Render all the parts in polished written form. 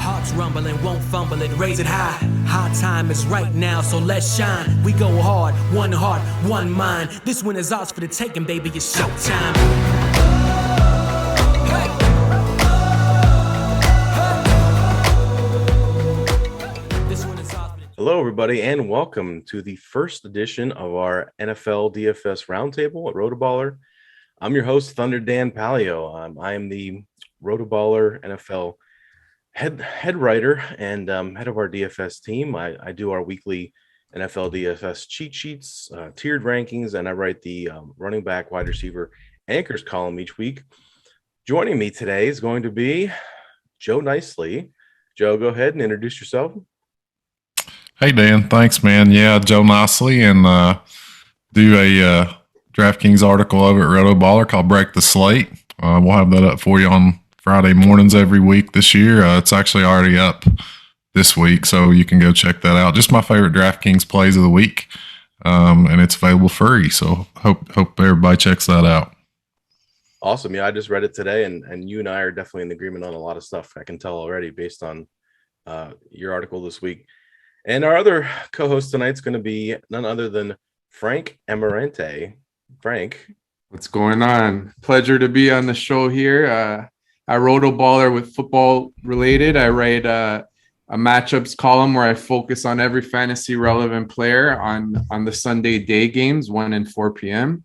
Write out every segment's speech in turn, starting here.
Hearts rumbling, won't fumble it, raise it high. High time is right now, so let's shine. We go hard, one heart, one mind. This one is ours for the taking, baby, it's showtime. Hello, everybody, and welcome to the first edition of our NFL DFS Roundtable at RotoBaller. I'm your host, Thunder Dan Palio. I am the RotoBaller NFL head writer and head of our DFS team. I do our weekly NFL DFS cheat sheets, tiered rankings, and I write the running back, wide receiver, anchors column each week. Joining me today is going to be Joe Nicely. Joe, go ahead and introduce yourself. Hey, Dan. Thanks, man. Yeah, Joe Nicely, and do a DraftKings article over at RotoBaller called Break the Slate. We'll have that up for you on Friday mornings every week this year. It's actually already up this week, so you can go check that out. Just my favorite DraftKings plays of the week, and it's available free, so hope everybody checks that out. Awesome. Yeah, I just read it today, and you and I are definitely in agreement on a lot of stuff. I can tell already based on your article this week. And our other co-host tonight is going to be none other than Frank Ammirante. Frank. What's going on? Pleasure to be on the show here. I RotoBaller with football related. I write a matchups column where I focus on every fantasy relevant player on the Sunday day games, 1 and 4 p.m.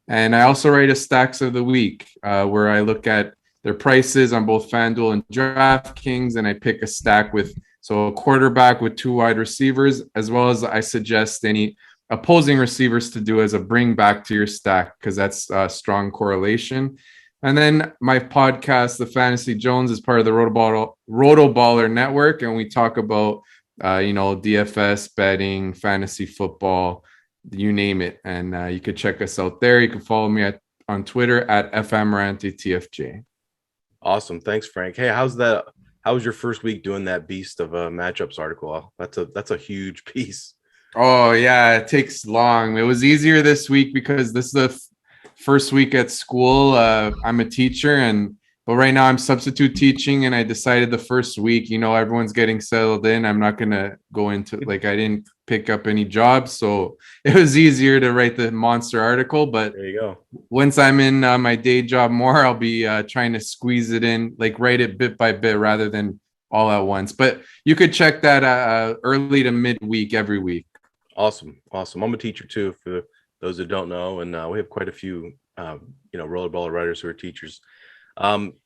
And I also write a stacks of the week where I look at their prices on both FanDuel and DraftKings, and I pick a stack with a quarterback with 2 wide receivers, as well as I suggest any opposing receivers to do as a bring back to your stack, because that's a strong correlation. And then my podcast, The Fantasy Jones, is part of the RotoBaller network, and we talk about DFS, betting, fantasy football, you name it. And you could check us out there. You can follow me on Twitter at FAmmiranteTFJ. Awesome. Thanks, Frank. Hey, how was your first week doing that beast of a matchups article? That's a huge piece. Oh yeah, it takes long. It was easier this week because this is the first week at school. I'm a teacher, but right now I'm substitute teaching, and I decided the first week, everyone's getting settled in. I'm not gonna go into I didn't pick up any jobs, so it was easier to write the monster article. But there you go. Once I'm in my day job more, I'll be trying to squeeze it in, write it bit by bit rather than all at once. But you could check that early to midweek every week. Awesome. I'm a teacher too, for those that don't know, and we have quite a few RotoBaller writers who are teachers.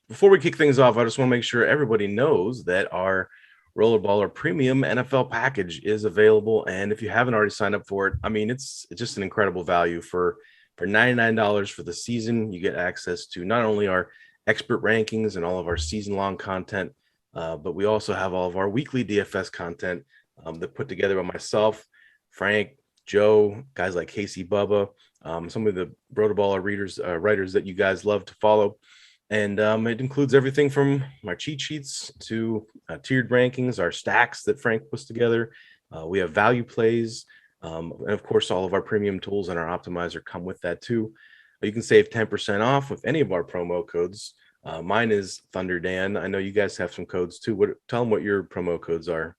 Before we kick things off, I just want to make sure everybody knows that our RotoBaller Premium NFL package is available, and if you haven't already signed up for it, it's just an incredible value. For $99 for the season, you get access to not only our expert rankings and all of our season-long content, but we also have all of our weekly DFS content that put together by myself, Frank, Joe, guys like Casey, Bubba, some of the RotoBaller writers that you guys love to follow. And it includes everything from my cheat sheets to tiered rankings, our stacks that Frank puts together. We have value plays. And of course, all of our premium tools and our optimizer come with that too. You can save 10% off with any of our promo codes. Mine is Thunder Dan. I know you guys have some codes too. Tell them what your promo codes are.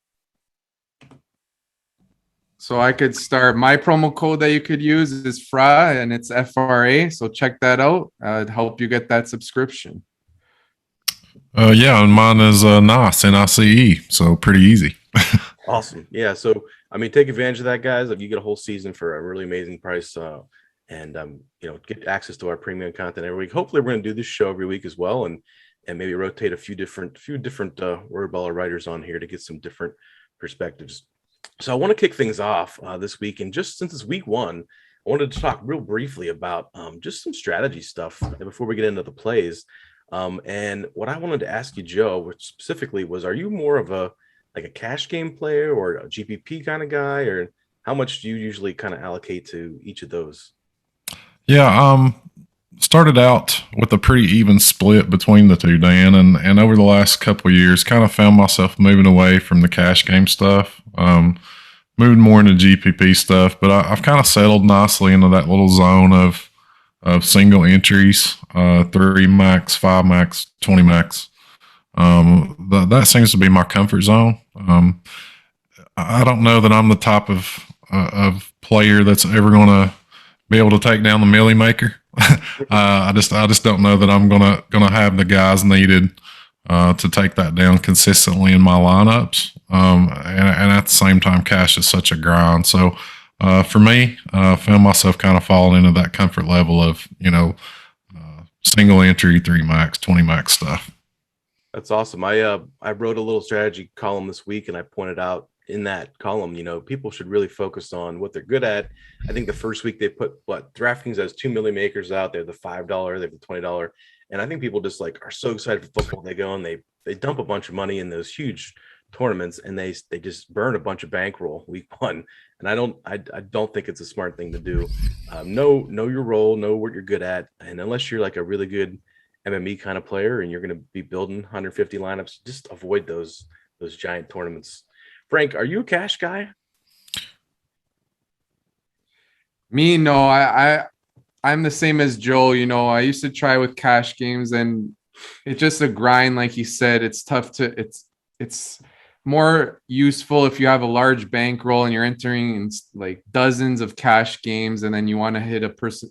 So I could start. My promo code that you could use is FRA, and it's FRA. So check that out. It'd help you get that subscription. And mine is NICE, N-I-C-E. So pretty easy. Awesome. Yeah. So, take advantage of that, guys. You get a whole season for a really amazing price, and get access to our premium content every week. Hopefully we're going to do this show every week as well, and maybe rotate a few different RotoBaller writers on here to get some different perspectives. So I want to kick things off this week, and just since it's week 1, I wanted to talk real briefly about just some strategy stuff before we get into the plays. And what I wanted to ask you, Joe, which specifically was, are you more of a cash game player or a GPP kind of guy, or how much do you usually kind of allocate to each of those? Yeah, started out with a pretty even split between the two, Dan, and over the last couple of years, kind of found myself moving away from the cash game stuff, moving more into GPP stuff. But I've kind of settled nicely into that little zone of single entries, 3 max, 5 max, 20 max. That seems to be my comfort zone. I don't know that I'm the type of player that's ever going to be able to take down the Millie Maker. I just don't know that I'm gonna have the guys needed to take that down consistently in my lineups. And at the same time, cash is such a grind. So for me, I found myself kind of falling into that comfort level of single entry, 3 max, 20 max stuff. That's awesome. I wrote a little strategy column this week, and I pointed out in that column, people should really focus on what they're good at. I think the first week they put DraftKings has 2 million makers out there, the $5, they have the $20. And I think people just are so excited for football. They go and they dump a bunch of money in those huge tournaments, and they just burn a bunch of bankroll week 1. And I don't think it's a smart thing to do. Know your role, know what you're good at. And unless you're a really good MME kind of player and you're going to be building 150 lineups, just avoid those giant tournaments. Frank, are you a cash guy? Me, no. I'm the same as Joe. I used to try with cash games, and it's just a grind. Like he said, it's tough it's more useful if you have a large bankroll and you're entering in dozens of cash games, and then you want to hit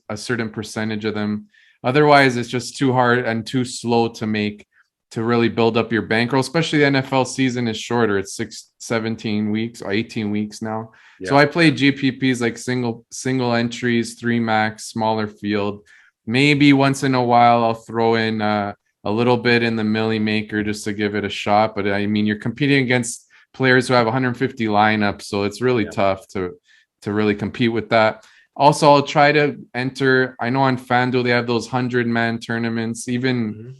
a certain percentage of them. Otherwise, it's just too hard and too slow to really build up your bankroll, especially the NFL season is shorter. It's 17 weeks or 18 weeks now. Yeah. So I play GPPs like single entries, 3 max, smaller field. Maybe once in a while I'll throw in a little bit in the Millie Maker just to give it a shot. But I mean, you're competing against players who have 150 lineups, so it's really tough to really compete with that. Also, I'll try to enter. I know on FanDuel they have those 100-man tournaments, even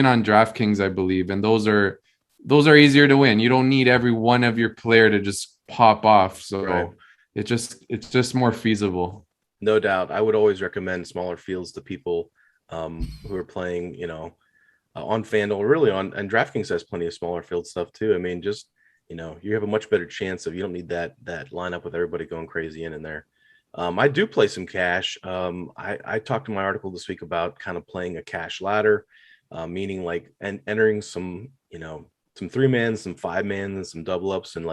on DraftKings, I believe, and those are easier to win. You don't need every one of your player to just pop off, so it's just more feasible. No doubt. I would always recommend smaller fields to people who are playing, on FanDuel, really and DraftKings has plenty of smaller field stuff too. I mean, just you have a much better chance of, you don't need that lineup with everybody going crazy in there. I do play some cash. I talked in my article this week about kind of playing a cash ladder, meaning entering some 3-man, some 5-man, and some double ups, and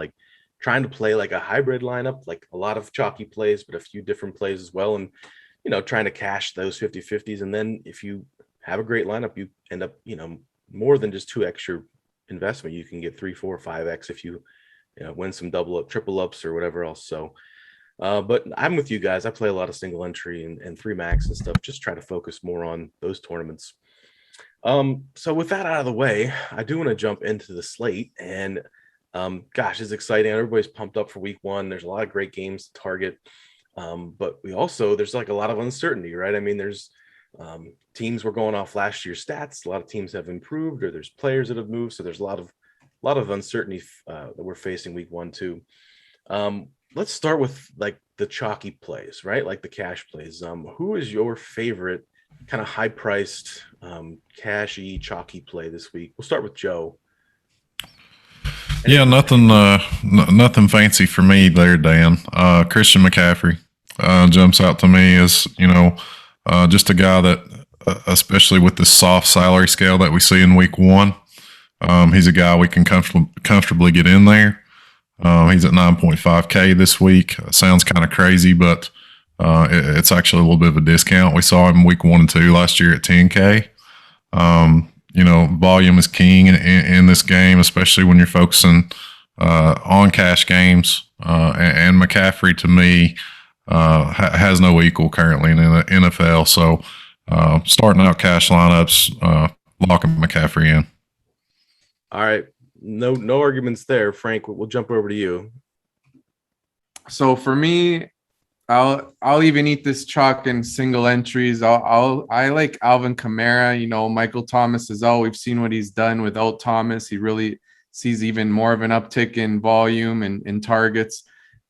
trying to play a hybrid lineup, a lot of chalky plays, but a few different plays as well. And, trying to cash those 50-50s. And then if you have a great lineup, you end up, more than just 2x your investment. You can get 3, 4, 5x if you win some double up, triple ups, or whatever else. So, but I'm with you guys. I play a lot of single entry and 3 max and stuff. Just try to focus more on those tournaments. So with that out of the way, I do want to jump into the slate, and gosh, it's exciting. Everybody's pumped up for week 1. There's a lot of great games to target. But there's a lot of uncertainty, right? I mean, there's teams were going off last year's stats. A lot of teams have improved, or there's players that have moved. So there's a lot of uncertainty that we're facing week 1 too. Let's start with the chalky plays, right? The cash plays. Who is your favorite kind of high priced cashy chalky play this week? We'll start with Joe. Yeah, nothing fancy for me there, Dan. Christian McCaffrey jumps out to me as just a guy that, especially with this soft salary scale that we see in week 1, he's a guy we can comfortably get in there. He's at 9.5K this week. Sounds kind of crazy, but it's actually a little bit of a discount. We saw him week 1 and 2 last year at 10K. Volume is king in this game, especially when you're focusing on cash games. And McCaffrey, to me, has no equal currently in the NFL. So starting out cash lineups, locking McCaffrey in. All right. No arguments there. Frank, we'll jump over to you. So for me, I'll even eat this chalk in single entries. I like Alvin Kamara. Michael Thomas is out. We've seen what he's done without Thomas. He really sees even more of an uptick in volume and in targets.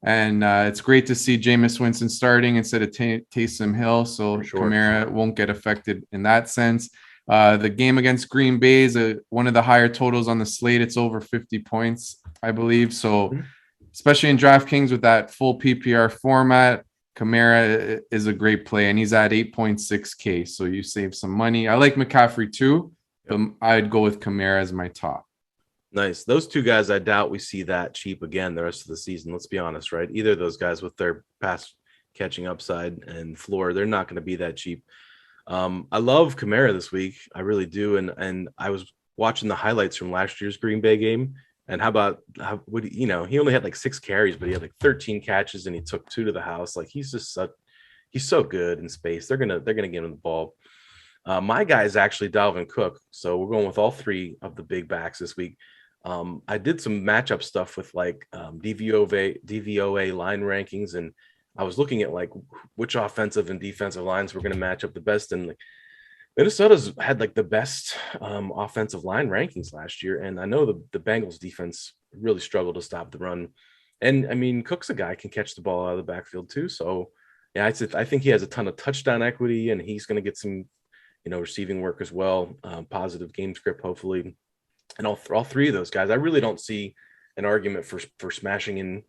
And it's great to see Jameis Winston starting instead of Taysom Hill. So sure. Kamara won't get affected in that sense. The game against Green Bay is one of the higher totals on the slate. It's over 50 points, I believe. So especially in DraftKings with that full PPR format, Kamara is a great play, and he's at 8.6K. So you save some money. I like McCaffrey too. but I'd go with Kamara as my top. Nice. Those two guys, I doubt we see that cheap again the rest of the season. Let's be honest, right? Either of those guys with their pass catching upside and floor, they're not going to be that cheap. I love Kamara this week. I really do. And I was watching the highlights from last year's Green Bay game. And he only had like 6 carries, but he had like 13 catches and he took 2 to the house. Like he's so good in space. They're gonna give him the ball. My guy is actually Dalvin Cook. So we're going with all 3 of the big backs this week. I did some matchup stuff with like DVOA line rankings, and I was looking at like which offensive and defensive lines were going to match up the best. And like Minnesota's had like the best offensive line rankings last year. And I know the Bengals defense really struggled to stop the run. And I mean, Cook's a guy can catch the ball out of the backfield too. So yeah, I think he has a ton of touchdown equity, and he's going to get some, receiving work as well. Positive game script, hopefully. And all 3 of those guys, I really don't see an argument for smashing in,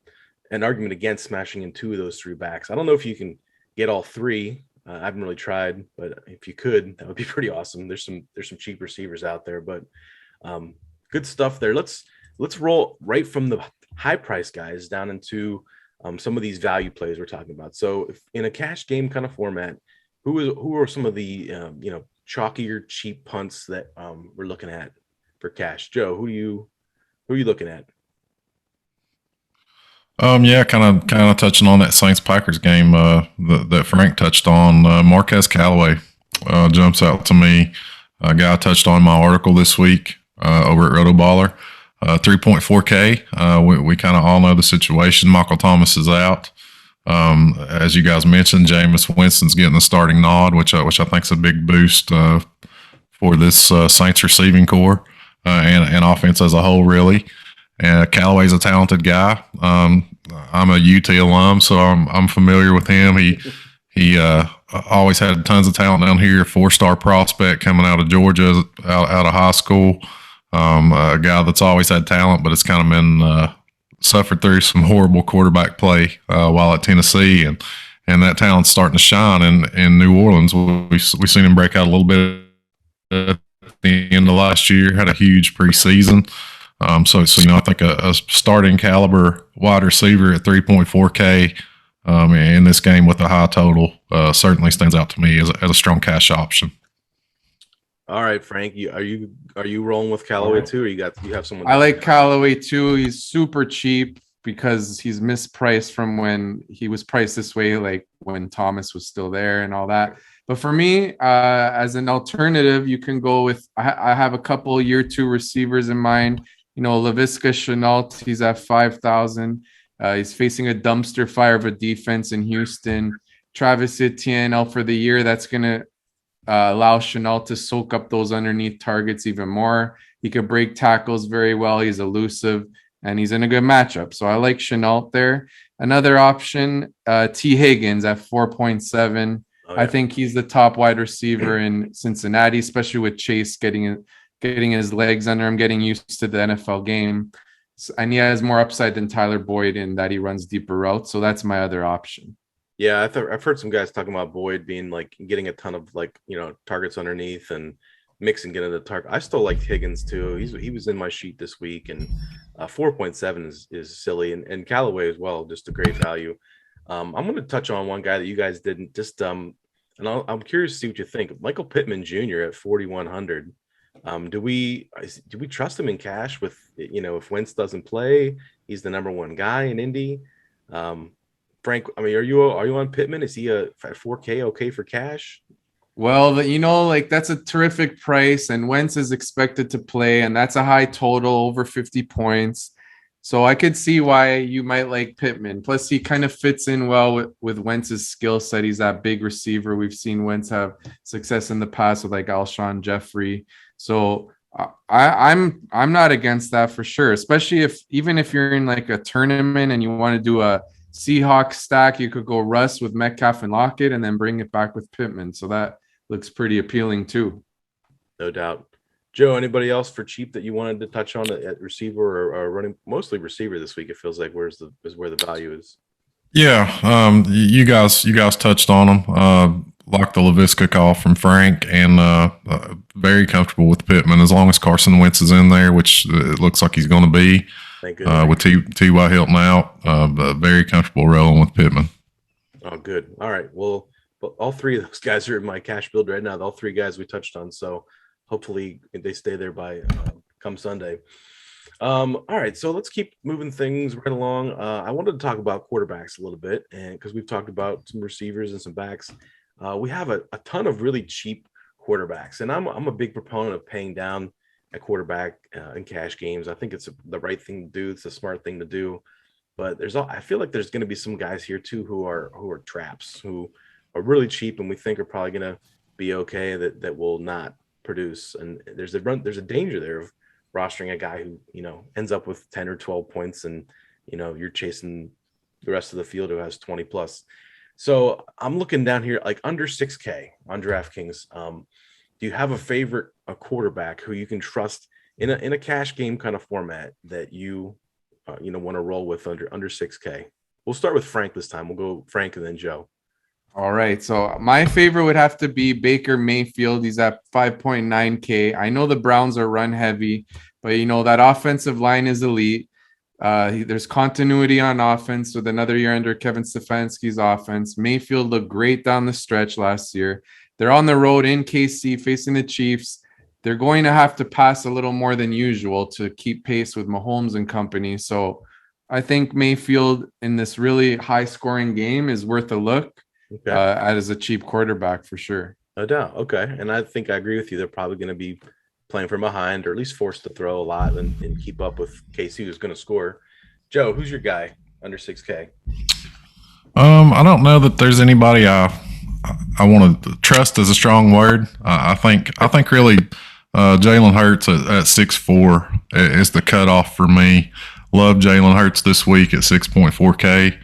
an argument against smashing in 2 of those 3 backs. I don't know if you can get all 3. I haven't really tried, but if you could, that would be pretty awesome. There's some cheap receivers out there, but good stuff there. Let's roll right from the high price guys down into some of these value plays we're talking about. So if in a cash game kind of format, who are some of the chalkier cheap punts that we're looking at for cash? Joe, who are you looking at? Yeah, kind of touching on that Saints Packers game that Frank touched on. Marquez Callaway jumps out to me. A guy I touched on in my article this week over at RotoBaller. 3.4K. We kind of all know the situation. Michael Thomas is out. As you guys mentioned, Jameis Winston's getting the starting nod, which I think is a big boost for this Saints receiving core and offense as a whole, really. And Callaway's a talented guy. I'm a UT alum, so I'm familiar with him. He always had tons of talent down here. 4-star prospect coming out of Georgia, out of high school. A guy that's always had talent, but it's kind of been suffered through some horrible quarterback play while at Tennessee, and that talent's starting to shine in New Orleans. We've seen him break out a little bit at the end of last year. Had a huge preseason. So I think a starting caliber wide receiver at 3.4K in this game with a high total certainly stands out to me as a strong cash option. All right, Frank, are you rolling with Callaway too, or you have someone? I like Callaway too. He's super cheap because he's mispriced from when he was priced this way, like when Thomas was still there and all that. But for me, as an alternative, you can go with. I have a couple year 2 receivers in mind. Laviska Shenault, he's at 5,000. He's facing a dumpster fire of a defense in Houston. Travis Etienne out for the year. That's going to allow Shenault to soak up those underneath targets even more. He could break tackles very well. He's elusive, and he's in a good matchup. So I like Shenault there. Another option, T. Higgins at 4.7. Oh, yeah. I think he's the top wide receiver in Cincinnati, especially with Chase getting his legs under him, getting used to the NFL game. And he has more upside than Tyler Boyd in that he runs deeper routes. So that's my other option. Yeah, I've heard some guys talking about Boyd being like getting a ton of targets underneath and mixing getting the target. I still like Higgins too. He was in my sheet this week, and 4.7 is silly, and Callaway as well, just a great value. I'm going to touch on one guy that you guys didn't and I'm curious to see what you think. Michael Pittman Jr. at 4,100. Do we trust him in cash with, if Wentz doesn't play, he's the number 1 guy in Indy. Frank, I mean, are you on Pittman? Is he at 4K okay for cash? Well, that's a terrific price, and Wentz is expected to play, and that's a high total, over 50 points. So I could see why you might like Pittman. Plus, he kind of fits in well with Wentz's skill set. He's that big receiver. We've seen Wentz have success in the past with like Alshon Jeffrey. So I'm not against that for sure. Especially if you're in like a tournament and you want to do a Seahawks stack, you could go Russ with Metcalf and Lockett and then bring it back with Pittman. So that looks pretty appealing too. No doubt. Joe, anybody else for cheap that you wanted to touch on at receiver or running? Mostly receiver this week. It feels like where the value is. Yeah, you guys touched on them. like the LaVisca call from Frank, and very comfortable with Pittman as long as Carson Wentz is in there, which it looks like he's going to be. With T.Y. Hilton out, very comfortable rolling with Pittman. Oh, good. All right. Well, but all three of those guys are in my cash build right now. All three guys we touched on. So hopefully they stay there by come Sunday. All right. So let's keep moving things right along. I wanted to talk about quarterbacks a little bit, and because we've talked about some receivers and some backs, we have a ton of really cheap quarterbacks, and I'm a big proponent of paying down at quarterback in cash games. I think it's the right thing to do. It's a smart thing to do. But I feel like there's going to be some guys here too who are traps, who are really cheap and we think are probably going to be okay that will not produce. And there's a danger there of rostering a guy who, ends up with 10 or 12 points and, you're chasing the rest of the field who has 20 plus. So I'm looking down here, like under 6K on DraftKings. Do you have a quarterback who you can trust in a cash game kind of format that you want to roll with under 6K? We'll start with Frank this time. We'll go Frank and then Joe. All right. So my favorite would have to be Baker Mayfield. He's at 5.9K. I know the Browns are run heavy, but that offensive line is elite. There's continuity on offense with another year under Kevin Stefanski's offense. Mayfield looked great down the stretch last year. They're on the road in KC facing the Chiefs. They're going to have to pass a little more than usual to keep pace with Mahomes and company. So I think Mayfield in this really high scoring game is worth a look as a cheap quarterback for sure. No doubt. Okay. And I think I agree with you. They're probably going to be playing from behind or at least forced to throw a lot and keep up with KC, who's going to score. Joe, who's your guy under 6K? I don't know that there's anybody I want to trust is a strong word. I think really Jalen Hurts at 6.4 is the cutoff for me. Love Jalen Hurts this week at 6.4K.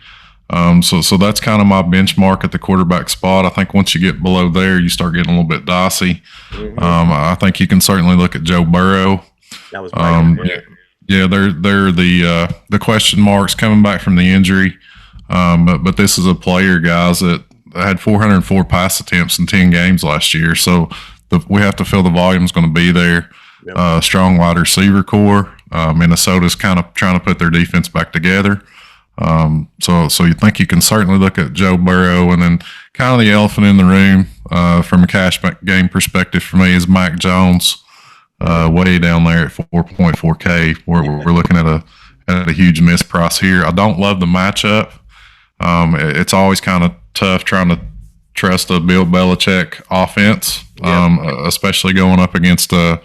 So that's kind of my benchmark at the quarterback spot. I think once you get below there, you start getting a little bit dicey. Mm-hmm. I think you can certainly look at Joe Burrow. That was my yeah, they're the question marks coming back from the injury. But this is a player, guys, that had 404 pass attempts in 10 games last year. So we have to feel the volume is going to be there. Yep. Strong wide receiver core. Minnesota's kind of trying to put their defense back together. So you think you can certainly look at Joe Burrow, and then kind of the elephant in the room from a cash game perspective for me is Mac Jones, way down there at 4.4K. We're looking at a huge miss price here. I don't love the matchup. It's always kind of tough trying to trust a Bill Belichick offense, especially going up against a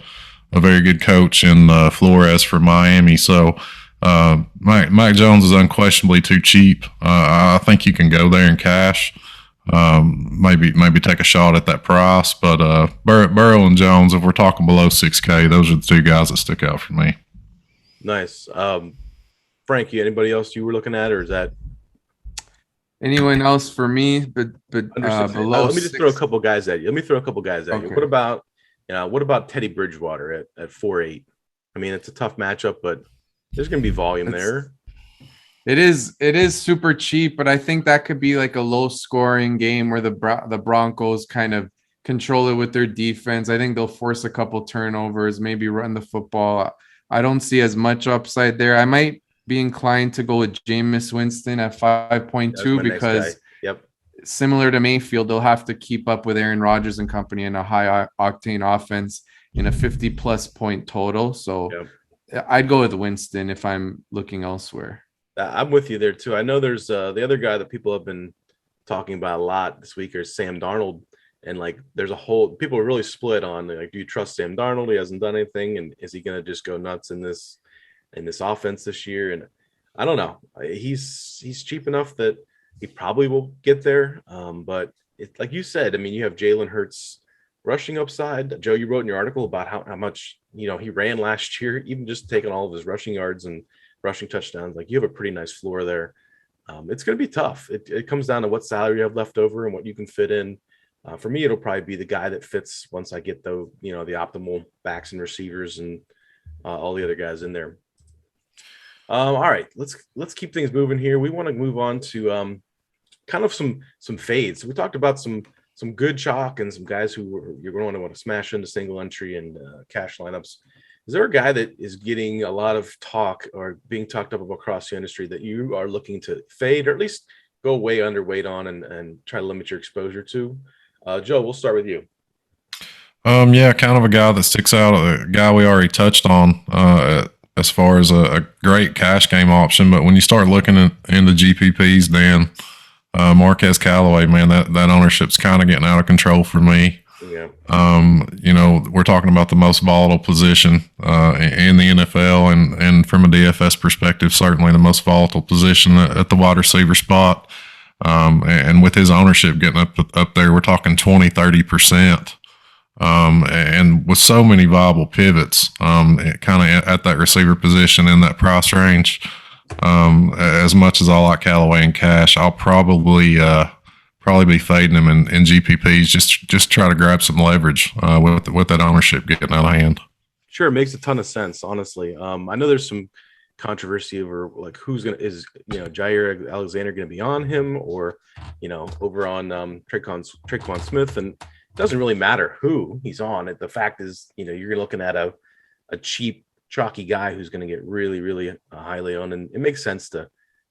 very good coach in Flores for Miami. So Mac Jones is unquestionably too cheap. I think you can go there in cash. Maybe take a shot at that price. But Burrow and Jones, if we're talking below 6K, those are the two guys that stick out for me. Nice. Frankie, anybody else you were looking at, or is that anyone else for me? But below. Let me just throw a couple guys at you. Okay. What about Teddy Bridgewater at 4.8? I mean, it's a tough matchup, but there's going to be volume there. It is super cheap, but I think that could be like a low scoring game where the Broncos kind of control it with their defense. I think they'll force a couple turnovers, maybe run the football. I don't see as much upside there. I might be inclined to go with Jameis Winston at 5.2 because similar to Mayfield, they'll have to keep up with Aaron Rodgers and company in a high octane offense in a 50+ point total. So I'd go with Winston if I'm looking elsewhere. I'm with you there too. I know there's the other guy that people have been talking about a lot this week is Sam Darnold, and there's people are really split on do you trust Sam Darnold? He hasn't done anything, and is he going to just go nuts in this offense this year? And I don't know. He's cheap enough that he probably will get there. But it's like you said. I mean, you have Jalen Hurts rushing upside. Joe, you wrote in your article about how much he ran last year, even just taking all of his rushing yards and rushing touchdowns. You have a pretty nice floor there. It's going to be tough. It comes down to what salary you have left over and what you can fit in. For me, it'll probably be the guy that fits once I get the optimal backs and receivers and all the other guys in there. All right, let's keep things moving here. We want to move on to kind of some fades. We talked about some some good chalk and some guys who you're going to want to smash into single entry and cash lineups. Is there a guy that is getting a lot of talk or being talked up across the industry that you are looking to fade or at least go way underweight on and try to limit your exposure to? Joe, we'll start with you. Yeah, kind of a guy that sticks out, a guy we already touched on as far as a great cash game option. But when you start looking into GPPs, Dan, Marquez Callaway, man, that ownership's kind of getting out of control for me. Yeah. We're talking about the most volatile position in the NFL, and from a DFS perspective, certainly the most volatile position at the wide receiver spot. And with his ownership getting up there, we're talking 20-30%. And with so many viable pivots, kind of at that receiver position in that price range, as much as I like Callaway in cash, I'll probably be fading him in GPPs. Just try to grab some leverage with that ownership getting out of hand. Sure, it makes a ton of sense, honestly. I know there's some controversy over like is Jair Alexander going to be on him or over on Tre'Quan Smith, and it doesn't really matter who he's on. The fact is, you're looking at a cheap, chalky guy who's going to get really, really highly owned, and it makes sense to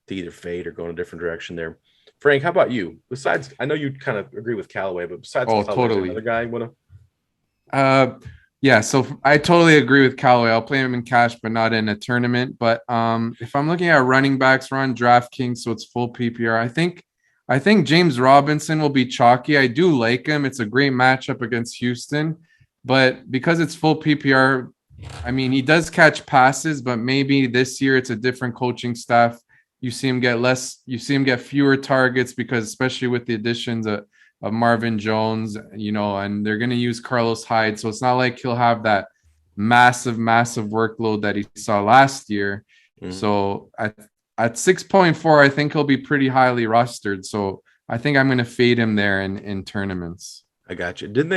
either fade or go in a different direction there. Frank, how about you? Besides, I know you kind of agree with Callaway, but besides, totally. Another guy you want to? Yeah, so I totally agree with Callaway. I'll play him in cash, but not in a tournament. But if I'm looking at running backs, we're on DraftKings, so it's full PPR. I think James Robinson will be chalky. I do like him. It's a great matchup against Houston, but because it's full PPR, I mean, he does catch passes, but maybe this year it's a different coaching staff. You see him get fewer targets because especially with the additions of Marvin Jones, and they're going to use Carlos Hyde. So it's not like he'll have that massive workload that he saw last year. Mm-hmm. So at 6.4, I think he'll be pretty highly rostered. So I think I'm going to fade him there in tournaments. I got you. Didn't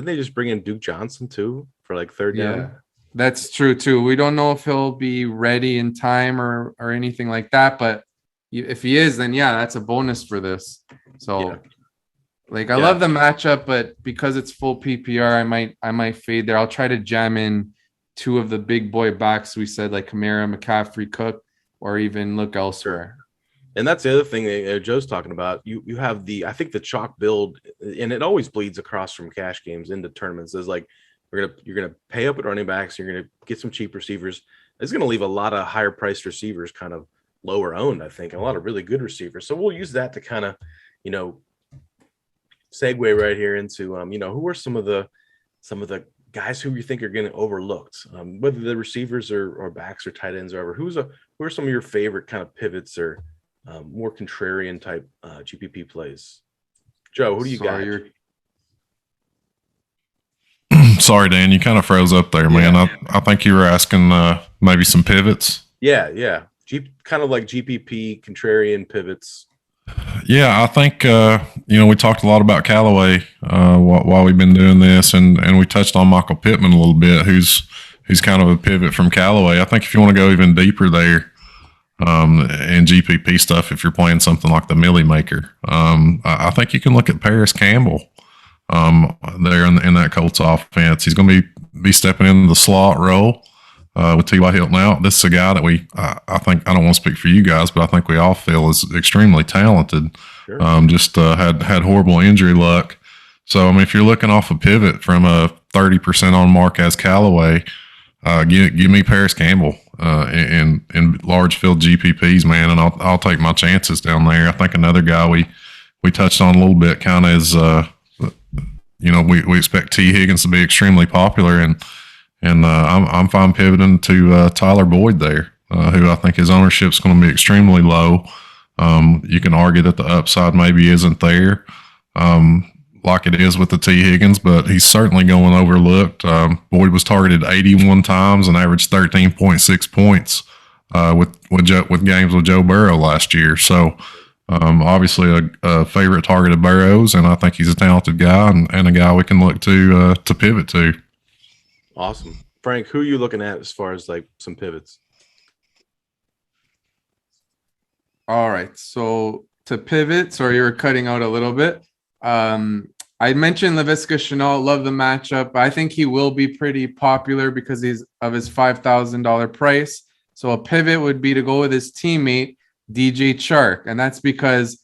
they just bring in Duke Johnson too for like third down? Yeah, that's true too. We don't know if he'll be ready in time or anything like that, but if he is, then yeah, that's a bonus for this. So I love the matchup, but because it's full PPR, I might fade there. I'll try to jam in two of the big boy backs we said, like Kamara, McCaffrey, Cook, or even look elsewhere. And that's the other thing that Joe's talking about. You have I think the chalk build, and it always bleeds across from cash games into tournaments. Is like you're gonna pay up at running backs, you're gonna get some cheap receivers. It's gonna leave a lot of higher priced receivers kind of lower owned, I think, and a lot of really good receivers. So we'll use that to kind of segue right here into who are some of the guys who you think are getting overlooked, whether the receivers or backs or tight ends or whatever. Who are some of your favorite kind of pivots or more contrarian type GPP plays? Joe, who do you got? Sorry, Dan, you kind of froze up there, man. I think you were asking maybe some pivots. Yeah. Kind of like GPP contrarian pivots. Yeah, I think we talked a lot about Callaway while we've been doing this, and we touched on Michael Pittman a little bit, who's kind of a pivot from Callaway. I think if you want to go even deeper there in GPP stuff, if you're playing something like the Millie Maker, I think you can look at Paris Campbell there in that Colts offense. He's going to be stepping into the slot role with T.Y. Hilton out. This is a guy that I think, I don't want to speak for you guys, but I think we all feel is extremely talented. Sure. Just had horrible injury luck. So, I mean, if you're looking off a pivot from a 30% on Marquez Callaway, give me Paris Campbell in large field GPPs, man, and I'll take my chances down there. I think another guy we touched on a little bit kind of is, we expect T. Higgins to be extremely popular, and I'm fine pivoting to Tyler Boyd there, who I think his ownership is going to be extremely low. You can argue that the upside maybe isn't there, like it is with the T. Higgins, but he's certainly going overlooked. Boyd was targeted 81 times and averaged 13.6 points with games with Joe Burrow last year. So obviously a favorite target of Burrow's, and I think he's a talented guy and a guy we can look to pivot to. Awesome. Frank, who are you looking at as far as like some pivots? All right. So to pivot, sorry, you were cutting out a little bit. I mentioned Laviska Shenault. Love the matchup. I think he will be pretty popular because he's of his $5,000 price. So a pivot would be to go with his teammate DJ Chark, and that's because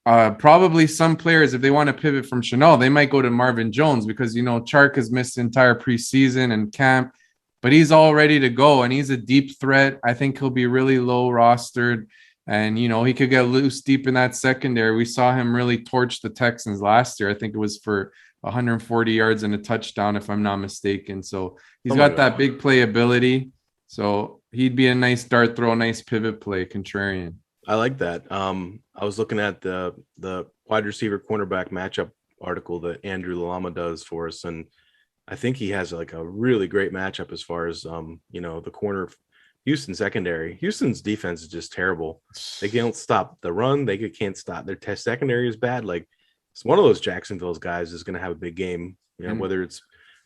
probably some players, if they want to pivot from Shenault, they might go to Marvin Jones because Chark has missed the entire preseason and camp, but he's all ready to go and he's a deep threat. I think he'll be really low rostered. And, he could get loose deep in that secondary. We saw him really torch the Texans last year. I think it was for 140 yards and a touchdown, if I'm not mistaken. So he's got that big playability. So he'd be a nice dart throw, nice pivot play, contrarian. I like that. I was looking at the wide receiver cornerback matchup article that Andrew Lalama does for us. And I think he has like a really great matchup as far as, the corner Houston secondary. Houston's defense is just terrible. They can't stop the run. They can't stop. Their test secondary is bad. Like it's one of those Jacksonville's guys is going to have a big game. Whether it's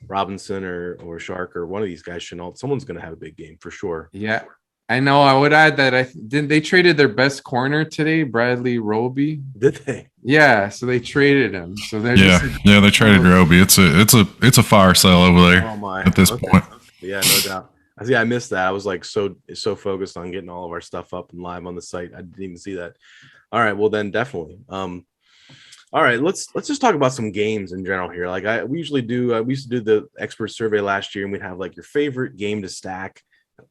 Robinson or Shark or one of these guys, Shenault, someone's going to have a big game for sure. Yeah, I know. I would add that they traded their best corner today, Bradley Roby. Did they? Yeah, so they traded him. So they're they traded Roby. It's a fire sale over there at this point. Yeah, no doubt. I missed that. I was like so focused on getting all of our stuff up and live on the site. I didn't even see that. All right, well then definitely. All right, let's just talk about some games in general here. Like we usually do. We used to do the expert survey last year, and we'd have like your favorite game to stack.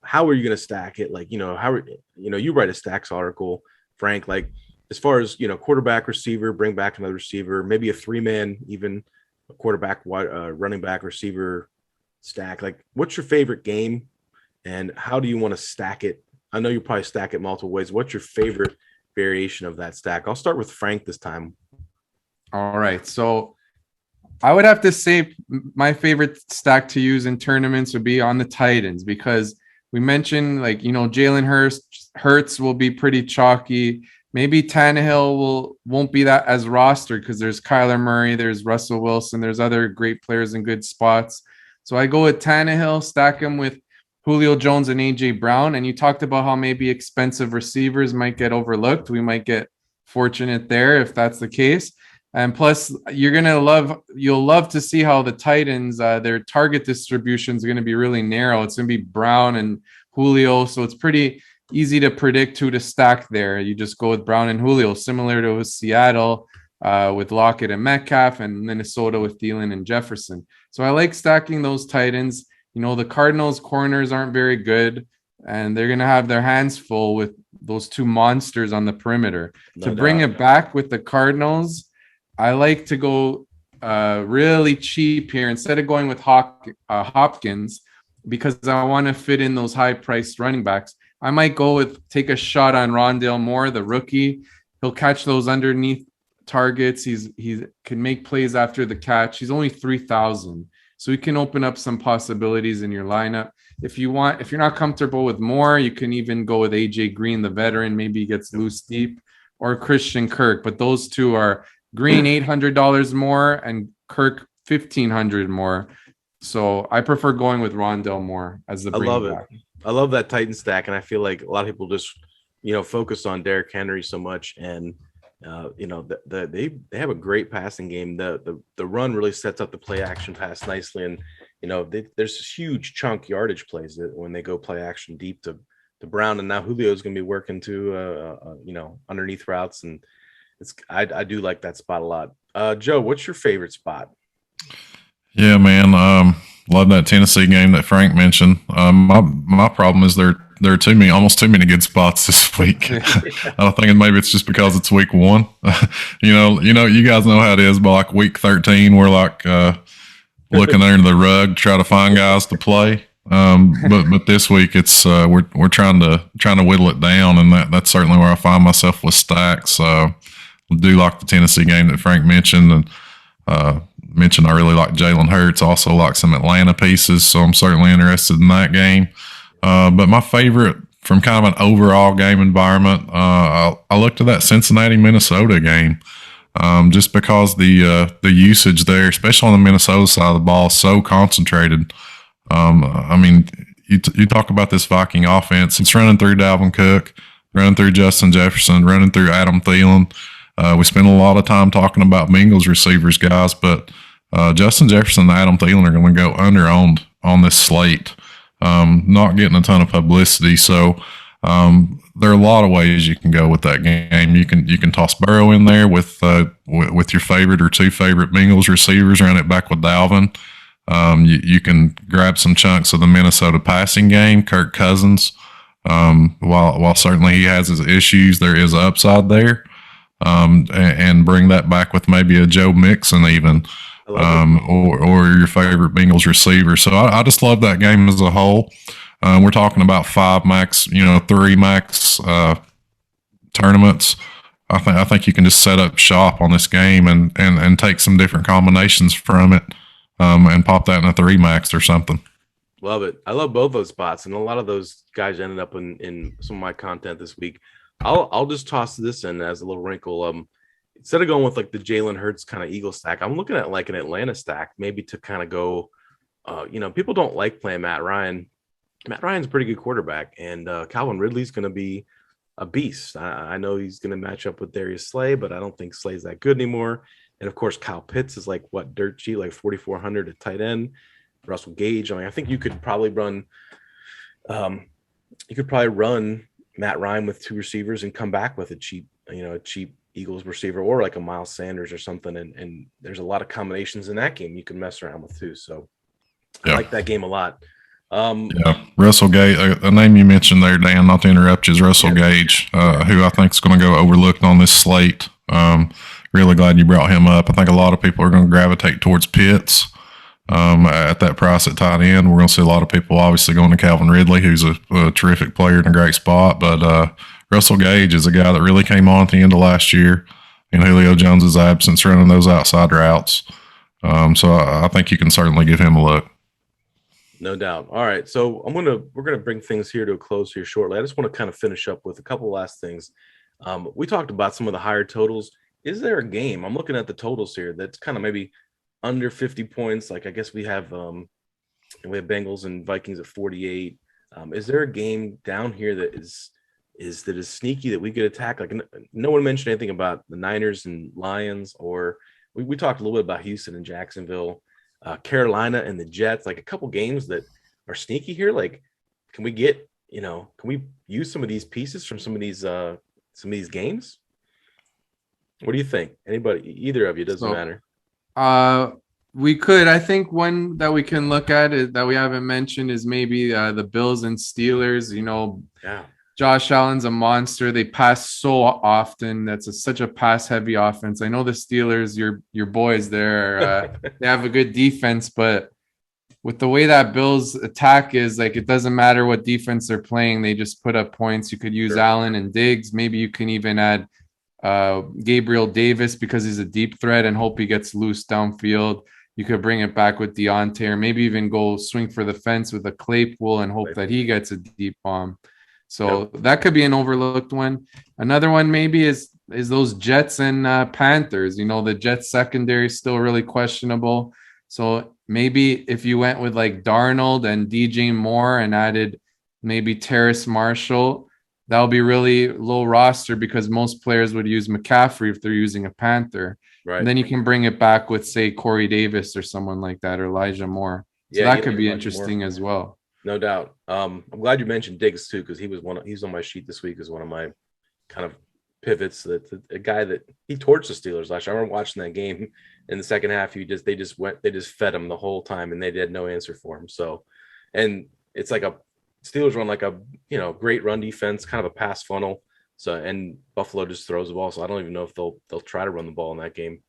How are you going to stack it? Like you write a stacks article, Frank. Like as far as quarterback, receiver, bring back another receiver, maybe a 3-man, even a quarterback, running back, receiver stack. Like what's your favorite game? And how do you want to stack it? I know you probably stack it multiple ways. What's your favorite variation of that stack? I'll start with Frank this time. All right. So I would have to say my favorite stack to use in tournaments would be on the Titans because we mentioned Jalen Hurts will be pretty chalky. Maybe Tannehill won't be that as rostered because there's Kyler Murray, there's Russell Wilson, there's other great players in good spots. So I go with Tannehill, stack him with Julio Jones and AJ Brown. And you talked about how maybe expensive receivers might get overlooked. We might get fortunate there if that's the case. And plus, you'll love to see how the Titans, their target distribution is going to be really narrow. It's going to be Brown and Julio. So it's pretty easy to predict who to stack there. You just go with Brown and Julio, similar to Seattle with Lockett and Metcalf, and Minnesota with Thielen and Jefferson. So I like stacking those Titans. The Cardinals corners aren't very good, and they're going to have their hands full with those two monsters on the perimeter. To bring it back with the Cardinals, I like to go really cheap here instead of going with Hopkins because I want to fit in those high-priced running backs. I might take a shot on Rondale Moore, the rookie. He'll catch those underneath targets. He can make plays after the catch. He's only 3,000. So he can open up some possibilities in your lineup. If you're not comfortable with Moore, you can even go with AJ Green, the veteran. Maybe he gets loose deep, or Christian Kirk. But those two are Green $800 more and Kirk $1,500 more. So I prefer going with Rondale Moore as the bring back. I love that Titan stack, and I feel like a lot of people just focus on Derrick Henry so much, and they have a great passing game. The run really sets up the play action pass nicely, and there's huge chunk yardage plays that when they go play action deep to Brown, and now Julio's going to be working to underneath routes, and I do like that spot a lot. Joe, what's your favorite spot? Yeah, man, love that Tennessee game that Frank mentioned. My problem is there are almost too many good spots this week. I think maybe it's just because it's week 1. You guys know how it is. By like week 13, we're like looking under the rug, try to find guys to play. But this week it's we're trying to whittle it down, and that's certainly where I find myself with stacks. I do like the Tennessee game that Frank mentioned, and I really like Jalen Hurts. Also like some Atlanta pieces, so I'm certainly interested in that game. But my favorite from kind of an overall game environment, I looked at that Cincinnati-Minnesota game just because the usage there, especially on the Minnesota side of the ball, is so concentrated. You talk about this Viking offense. It's running through Dalvin Cook, running through Justin Jefferson, running through Adam Thielen. We spend a lot of time talking about Bengals receivers, guys, but Justin Jefferson and Adam Thielen are going to go under-owned on this slate, not getting a ton of publicity. So there are a lot of ways you can go with that game. You can toss Burrow in there with your favorite or two favorite Bengals receivers, run it back with Dalvin. You can grab some chunks of the Minnesota passing game. Kirk Cousins, while certainly he has his issues, there is upside there, and bring that back with maybe a Joe Mixon even. Or your favorite Bengals receiver. So I just love that game as a whole. We're talking about 5 max, 3 max tournaments. I think you can just set up shop on this game and take some different combinations from it, and pop that in a 3 max or something. Love it. I love both those spots, and a lot of those guys ended up in some of my content this week. I'll just toss this in as a little wrinkle. Instead of going with like the Jalen Hurts kind of Eagle stack, I'm looking at like an Atlanta stack, maybe to kind of go, people don't like playing Matt Ryan. Matt Ryan's a pretty good quarterback, and Calvin Ridley's going to be a beast. I know he's going to match up with Darius Slay, but I don't think Slay's that good anymore. And of course, Kyle Pitts is like dirt cheap, like 4,400 at tight end. Russell Gage. I think you could probably run, Matt Ryan with 2 receivers and come back with a cheap Eagles receiver or like a Miles Sanders or something, and there's a lot of combinations in that game you can mess around with too. So I like that game a lot. Russell Gage, a name you mentioned there, Dan, not to interrupt you, is Russell Gage, who I think is going to go overlooked on this slate. Really glad you brought him up. I think a lot of people are going to gravitate towards Pitts at that price at tight end. We're going to see a lot of people obviously going to Calvin Ridley, who's a terrific player in a great spot, but Russell Gage is a guy that really came on at the end of last year in Julio Jones's absence, running those outside routes. So I think you can certainly give him a look. No doubt. All right, so we're gonna bring things here to a close here shortly. I just want to kind of finish up with a couple last things. We talked about some of the higher totals. Is there a game? I'm looking at the totals here that's kind of maybe under 50 points. Like I guess we have Bengals and Vikings at 48. Is there a game down here that is sneaky that we could attack? Like no one mentioned anything about the Niners and Lions, or we talked a little bit about Houston and Jacksonville, Carolina and the Jets, like a couple games that are sneaky here. Like, can we use some of these pieces from some of these games? What do you think? Anybody, either of you, doesn't matter. We could. I think one that we can look at is that we haven't mentioned is maybe the Bills and Steelers. Josh Allen's a monster. They pass so often. That's such a pass-heavy offense. I know the Steelers, your boys there, they have a good defense, but with the way that Bills attack is, like, it doesn't matter what defense they're playing. They just put up points. You could use Allen and Diggs. Maybe you can even add Gabriel Davis because he's a deep threat and hope he gets loose downfield. You could bring it back with Deontay, or maybe even go swing for the fence with a Claypool and hope that he gets a deep bomb. So that could be an overlooked one. Another one maybe is those Jets and Panthers. The Jets secondary is still really questionable. So maybe if you went with like Darnold and DJ Moore and added maybe Terrace Marshall, that would be really low roster because most players would use McCaffrey if they're using a Panther. Right. And then you can bring it back with, say, Corey Davis or someone like that, or Elijah Moore. So that could be interesting as well. No doubt. I'm glad you mentioned Diggs too, because he's on my sheet this week as one of my kind of pivots. That a guy that he torched the Steelers last year. I remember watching that game in the second half. They just fed him the whole time, and they had no answer for him. So, and it's like Steelers run like a great run defense, kind of a pass funnel. So, and Buffalo just throws the ball. So I don't even know if they'll try to run the ball in that game.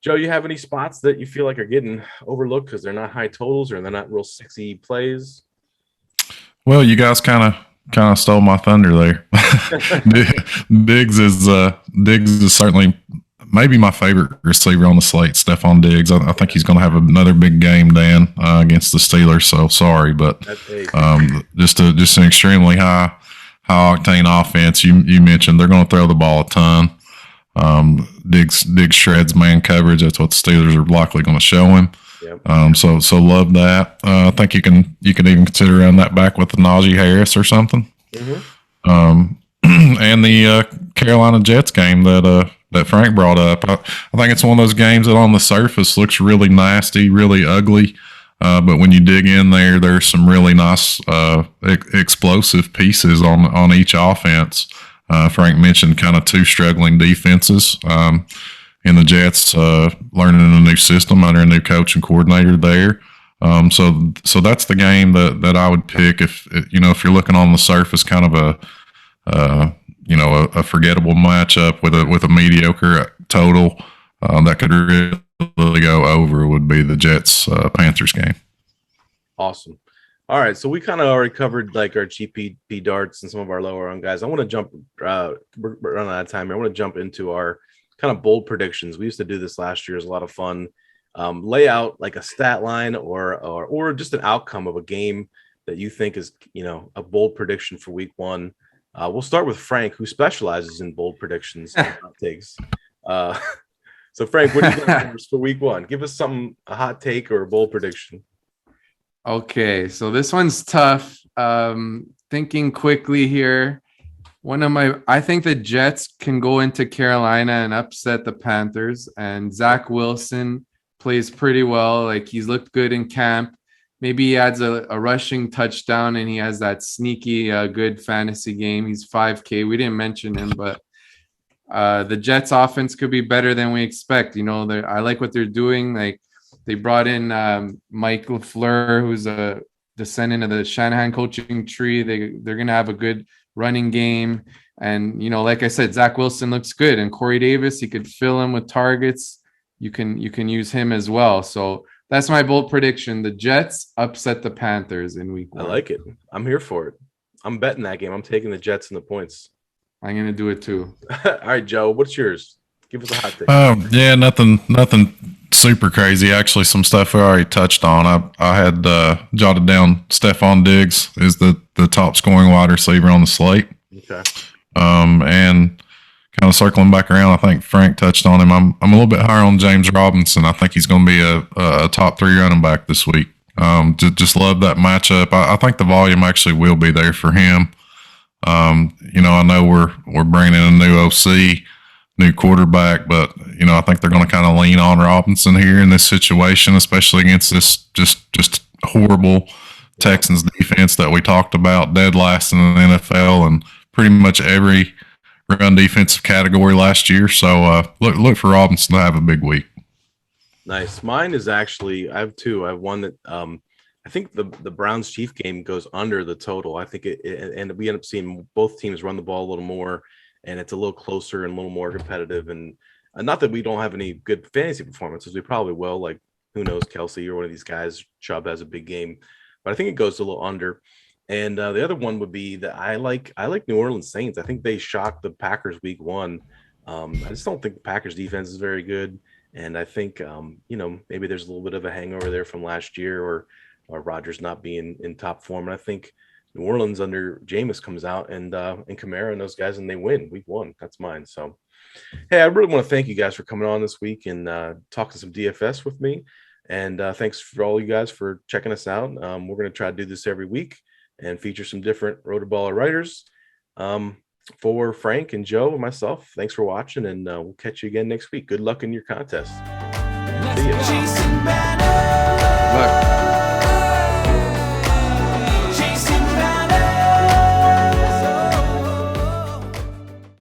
Joe, you have any spots that you feel like are getting overlooked because they're not high totals or they're not real sexy plays? Well, you guys kind of stole my thunder there. Diggs is certainly maybe my favorite receiver on the slate, Stephon Diggs. I think he's going to have another big game, Dan, against the Steelers. So sorry, but just an extremely high octane offense. You mentioned they're going to throw the ball a ton. Diggs shreds man coverage. That's what the Steelers are likely going to show him. Yep. So love that. I think you can even consider running that back with the Najee Harris or something. Mm-hmm. And the Carolina Jets game that that Frank brought up. I think it's one of those games that on the surface looks really nasty, really ugly. But when you dig in there, there's some really nice explosive pieces on each offense. Frank mentioned kind of two struggling defenses. And the Jets learning a new system under a new coach and coordinator there. So that's the game that I would pick if you're looking on the surface, kind of a forgettable matchup with a mediocre total that could really go over would be the Jets Panthers game. Awesome. All right, so we kind of already covered like our GPP darts and some of our lower on guys. I want to jump. We're running out of time here. I want to jump into our kind of bold predictions. We used to do this last year. It was a lot of fun. Lay out like a stat line or just an outcome of a game that you think is, a bold prediction for week one. We'll start with Frank, who specializes in bold predictions and hot takes. So Frank, what do you got for week one? Give us a hot take or a bold prediction. Okay, so this one's tough. Thinking quickly here. I think the Jets can go into Carolina and upset the Panthers, and Zach Wilson plays pretty well. Like, he's looked good in camp. Maybe he adds a rushing touchdown and he has that sneaky good fantasy game. He's 5K. We didn't mention him, but the Jets offense could be better than we expect. I like what they're doing. Like, they brought in Mike LaFleur, who's a descendant of the Shanahan coaching tree. They're going to have a good running game. And, like I said, Zach Wilson looks good. And Corey Davis, he could fill him with targets. You can use him as well. So that's my bold prediction. The Jets upset the Panthers in week one. I like it. I'm here for it. I'm betting that game. I'm taking the Jets and the points. I'm going to do it too. All right, Joe, what's yours? Give us a hot take. Yeah, nothing super crazy. Actually, some stuff I already touched on. I had jotted down Stephon Diggs is the top scoring wide receiver on the slate. Okay. And kind of circling back around, I think Frank touched on him. I'm a little bit higher on James Robinson. I think he's going to be a top 3 running back this week. Just love that matchup. I think the volume actually will be there for him. I know we're bringing in a new OC, new quarterback, but I think they're going to kind of lean on Robinson here in this situation, especially against this just horrible Texans defense that we talked about, dead last in the NFL and pretty much every run defensive category last year. So look for Robinson to have a big week. Nice. Mine is actually, I have two. I have one that I think the Browns Chief game goes under the total. I think and we end up seeing both teams run the ball a little more, and it's a little closer and a little more competitive. And not that we don't have any good fantasy performances, we probably will. Like, who knows, Kelsey or one of these guys, Chubb has a big game, but I think it goes a little under. And the other one would be that I like New Orleans Saints. I think they shocked the Packers week one. I just don't think the Packers defense is very good. And I think, maybe there's a little bit of a hangover there from last year or Rodgers not being in top form. And I think New Orleans under Jameis comes out and Kamara and those guys, and they win week one. That's mine. So, hey, I really want to thank you guys for coming on this week and talking some DFS with me. And thanks for all you guys for checking us out. We're going to try to do this every week and feature some different RotoBaller writers. For Frank and Joe and myself, thanks for watching, and we'll catch you again next week. Good luck in your contest. See ya. Look.